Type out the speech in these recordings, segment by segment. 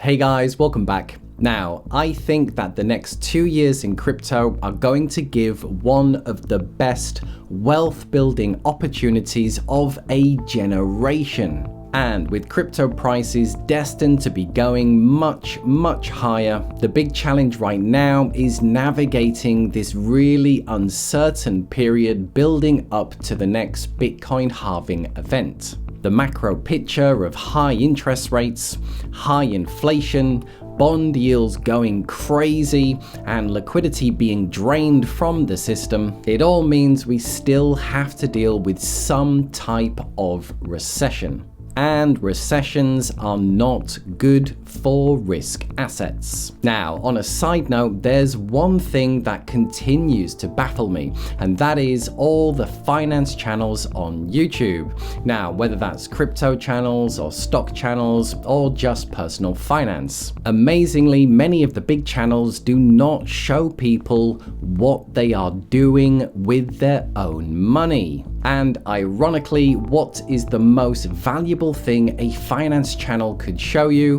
Hey guys, welcome back. Now, I think that the next 2 years in crypto are going to give one of the best wealth building opportunities of a generation. And with crypto prices destined to be going much, much higher, the big challenge right now is navigating this really uncertain period building up to the next Bitcoin halving event. The macro picture of high interest rates, high inflation, bond yields going crazy, and liquidity being drained from the system, it all means we still have to deal with some type of recession. And recessions are not good for risk assets. Now, on a side note, there's one thing that continues to baffle me, and that is all the finance channels on YouTube. Now, whether that's crypto channels or stock channels or just personal finance. Amazingly, many of the big channels do not show people what they are doing with their own money. And ironically, what is the most valuable thing a finance channel could show you?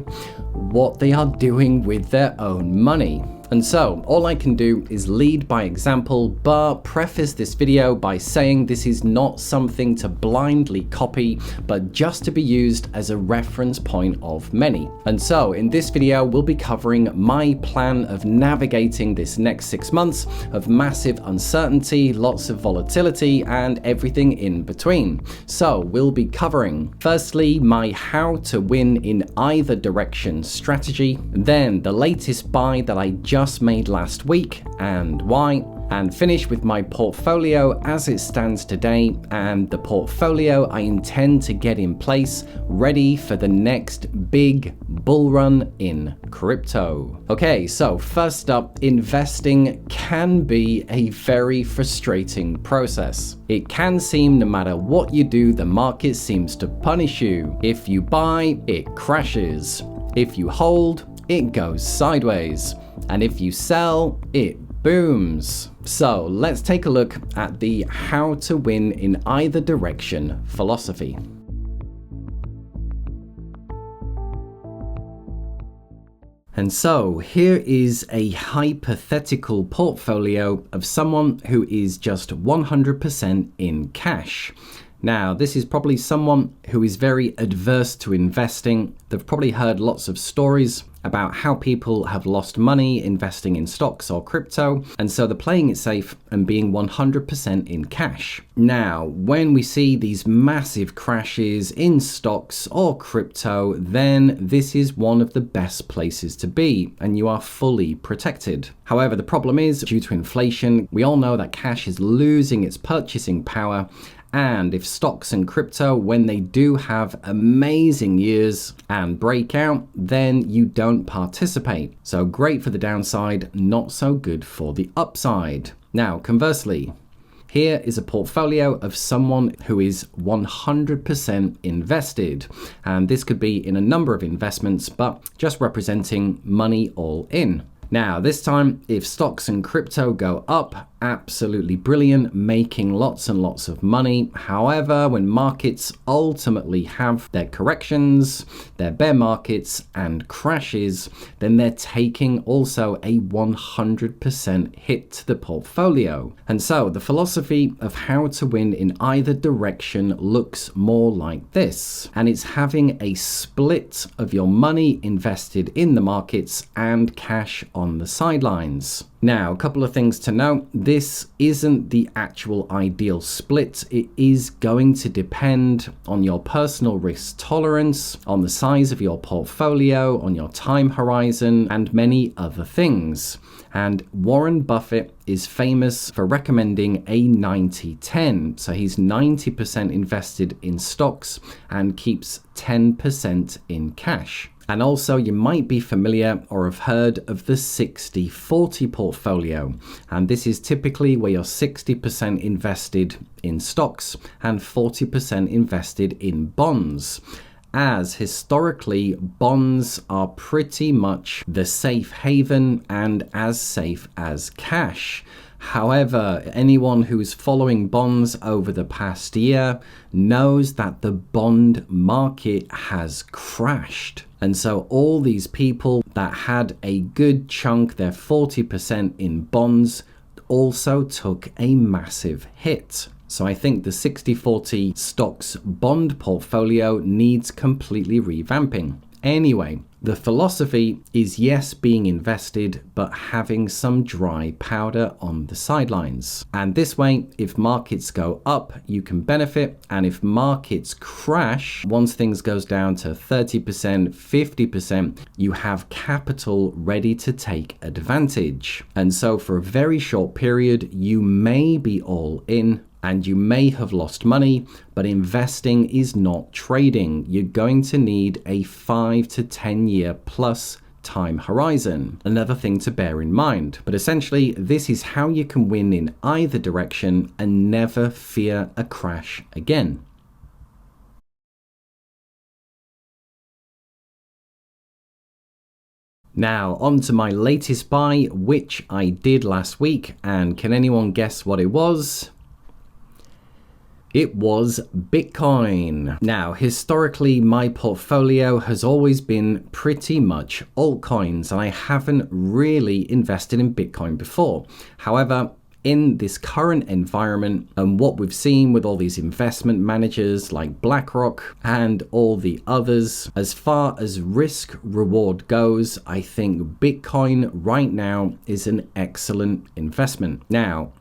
What they are doing with their own money. And so, all I can do is lead by example, but preface this video by saying this is not something to blindly copy, but just to be used as a reference point of many. And so, in this video, we'll be covering my plan of navigating this next 6 months of massive uncertainty, lots of volatility, and everything in between. So, we'll be covering, firstly, my how to win in either direction strategy, then the latest buy that I just made last week and why, and finish with my portfolio as it stands today and the portfolio I intend to get in place ready for the next big bull run in crypto. Okay, so first up, investing can be a very frustrating process. It can seem no matter what you do, the market seems to punish you. If you buy, it crashes. If you hold, it goes sideways. And if you sell, it booms. So let's take a look at the how to win in either direction philosophy. And so here is a hypothetical portfolio of someone who is just 100% in cash. Now, this is probably someone who is very adverse to investing. They've probably heard lots of stories about how people have lost money investing in stocks or crypto, and so they're playing it safe and being 100% in cash. Now, when we see these massive crashes in stocks or crypto, then this is one of the best places to be, and you are fully protected. However, the problem is, due to inflation, we all know that cash is losing its purchasing power. And if stocks and crypto, when they do have amazing years and break out, then you don't participate. So great for the downside, not so good for the upside. Now, conversely, here is a portfolio of someone who is 100% invested. And this could be in a number of investments, but just representing money all in. Now, this time, if stocks and crypto go up, absolutely brilliant, making lots and lots of money. However, when markets ultimately have their corrections, their bear markets and crashes, then they're taking also a 100% hit to the portfolio. And so the philosophy of how to win in either direction looks more like this. And it's having a split of your money invested in the markets and cash on the sidelines. Now, a couple of things to note. This isn't the actual ideal split. It is going to depend on your personal risk tolerance, on the size of your portfolio, on your time horizon, and many other things. And Warren Buffett is famous for recommending a 90-10. So he's 90% invested in stocks and keeps 10% in cash. And also, you might be familiar or have heard of the 60-40 portfolio. And this is typically where you're 60% invested in stocks and 40% invested in bonds. As historically, bonds are pretty much the safe haven and as safe as cash. However, anyone who is following bonds over the past year knows that the bond market has crashed. And so all these people that had a good chunk, their 40% in bonds, also took a massive hit. So I think the 60-40 stocks bond portfolio needs completely revamping. Anyway, the philosophy is yes, being invested, but having some dry powder on the sidelines. And this way, if markets go up, you can benefit. And if markets crash, once things goes down to 30%, 50%, you have capital ready to take advantage. And so for a very short period, you may be all in, and you may have lost money, but investing is not trading. You're going to need a 5 to 10 year plus time horizon. Another thing to bear in mind. But essentially, this is how you can win in either direction and never fear a crash again. Now, on to my latest buy, which I did last week. And can anyone guess what it was? It was Bitcoin. Now, historically, my portfolio has always been pretty much altcoins, and I haven't really invested in Bitcoin before. However, in this current environment and what we've seen with all these investment managers like BlackRock and all the others, as far as risk reward goes, I think Bitcoin right now is an excellent investment. Now,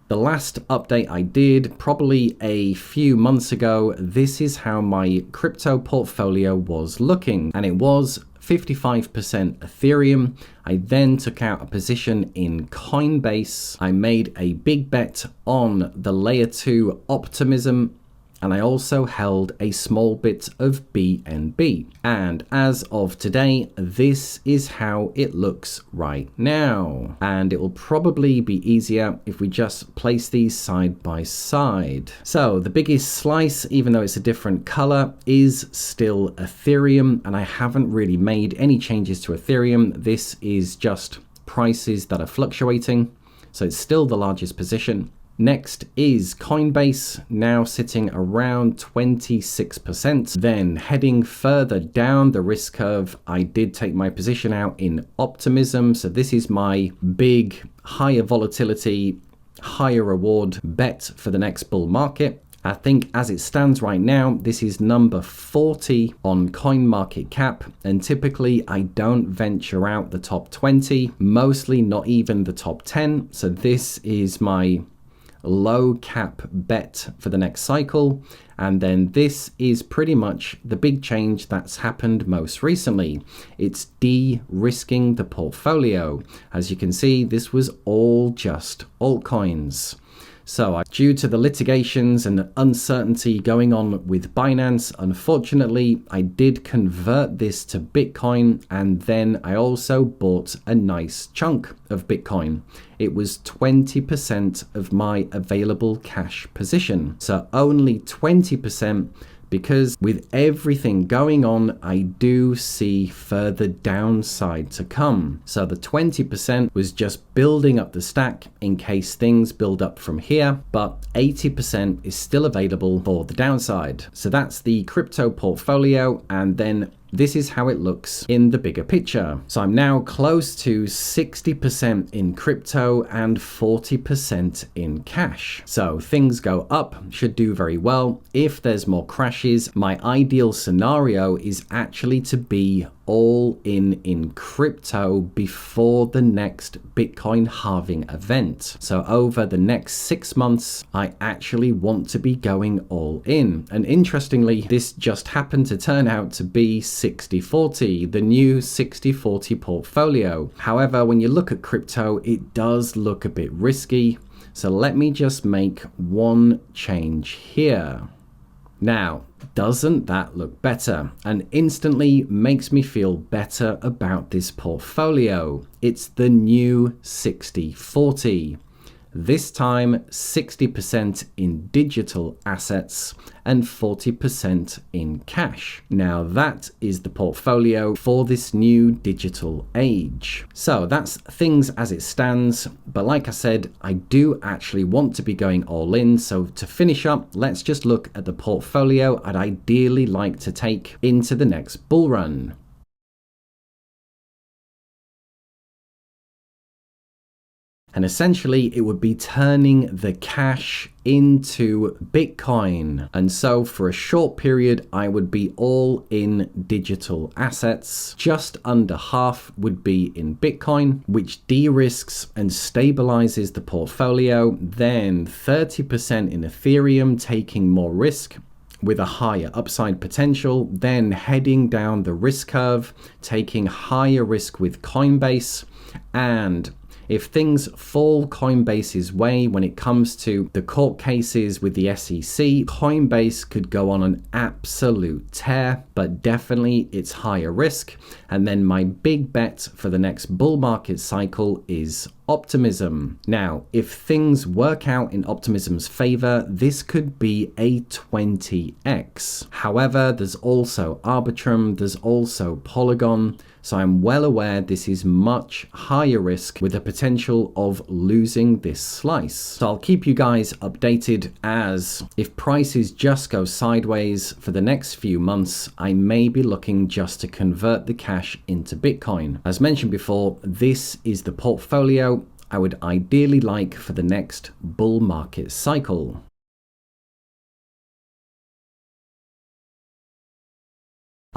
the last update I did, probably a few months ago, this is how my crypto portfolio was looking. And it was 55% Ethereum. I then took out a position in Coinbase. I made a big bet on the layer 2 optimism. And I also held a small bit of BNB. And as of today, this is how it looks right now. And it will probably be easier if we just place these side by side. So the biggest slice, even though it's a different color, is still Ethereum. And I haven't really made any changes to Ethereum. This is just prices that are fluctuating. So it's still the largest position. Next is Coinbase, now sitting around 26%. Then heading further down the risk curve, I did take my position out in Optimism. So this is my big, higher volatility, higher reward bet for the next bull market. I think as it stands right now, this is number 40 on CoinMarketCap, and typically I don't venture out the top 20, mostly not even the top 10. So this is my low cap bet for the next cycle. And then this is pretty much the big change that's happened most recently. It's de-risking the portfolio. As you can see, this was all just altcoins. So due to the litigations and the uncertainty going on with Binance, unfortunately, I did convert this to Bitcoin, and then I also bought a nice chunk of Bitcoin. It was 20% of my available cash position. So only 20%, because with everything going on, I do see further downside to come. So the 20% was just building up the stack in case things build up from here, but 80% is still available for the downside. So that's the crypto portfolio, and then this is how it looks in the bigger picture. So I'm now close to 60% in crypto and 40% in cash. So things go up, should do very well. If there's more crashes, my ideal scenario is actually to be all in crypto before the next Bitcoin halving event. So over the next 6 months, I actually want to be going all in. And interestingly, this just happened to turn out to be 60-40, the new 60-40 portfolio. However, when you look at crypto, it does look a bit risky. So let me just make one change here. Now, doesn't that look better? And instantly makes me feel better about this portfolio. It's the new 60-40. this time 60% in digital assets and 40% in cash. Now that is the portfolio for this new digital age. So that's things as it stands, but like I said, I do actually want to be going all in. So to finish up, let's just look at the portfolio I'd ideally like to take into the next bull run. And essentially, it would be turning the cash into Bitcoin. And so for a short period, I would be all in digital assets. Just under half would be in Bitcoin, which de-risks and stabilizes the portfolio. Then 30% in Ethereum, taking more risk with a higher upside potential, then heading down the risk curve, taking higher risk with Coinbase. And if things fall Coinbase's way when it comes to the court cases with the SEC, Coinbase could go on an absolute tear, but definitely it's higher risk. And then my big bet for the next bull market cycle is optimism. Now, if things work out in optimism's favor, this could be a 20x. However, there's also Arbitrum, there's also Polygon. So I'm well aware this is much higher risk with the potential of losing this slice. So I'll keep you guys updated, as if prices just go sideways for the next few months, I may be looking just to convert the cash into Bitcoin. As mentioned before, this is the portfolio I would ideally like for the next bull market cycle.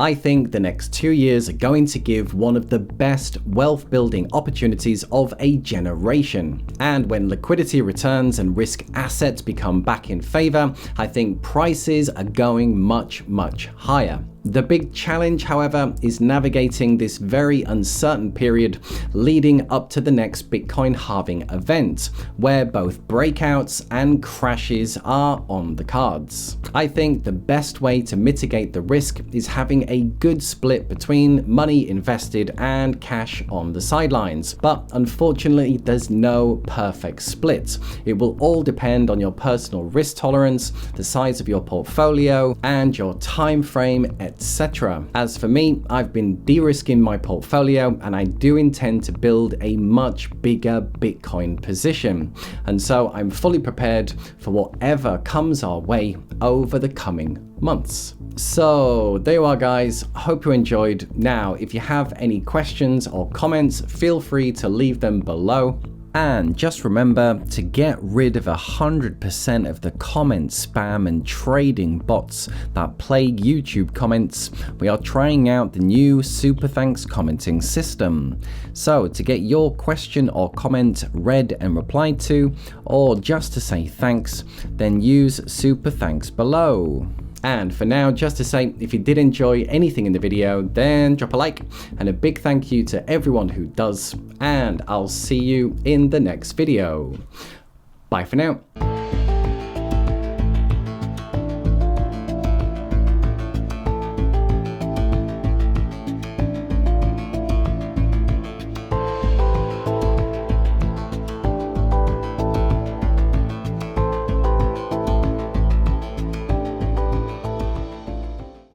I think the next 2 years are going to give one of the best wealth building opportunities of a generation. And when liquidity returns and risk assets become back in favor, I think prices are going much, much higher. The big challenge, however, is navigating this very uncertain period leading up to the next Bitcoin halving event, where both breakouts and crashes are on the cards. I think the best way to mitigate the risk is having a good split between money invested and cash on the sidelines. But unfortunately, there's no perfect split. It will all depend on your personal risk tolerance, the size of your portfolio, and your time frame, etc. As for me, I've been de-risking my portfolio and I do intend to build a much bigger Bitcoin position. And so I'm fully prepared for whatever comes our way over the coming months. So there you are, guys. Hope you enjoyed. Now, if you have any questions or comments, feel free to leave them below. And just remember to get rid of 100% of the comment spam and trading bots that plague YouTube comments. We are trying out the new SuperThanks Commenting system. So to get your question or comment read and replied to, or just to say thanks, then use SuperThanks below. And for now, just to say, if you did enjoy anything in the video, then drop a like, and a big thank you to everyone who does, and I'll see you in the next video. Bye for now.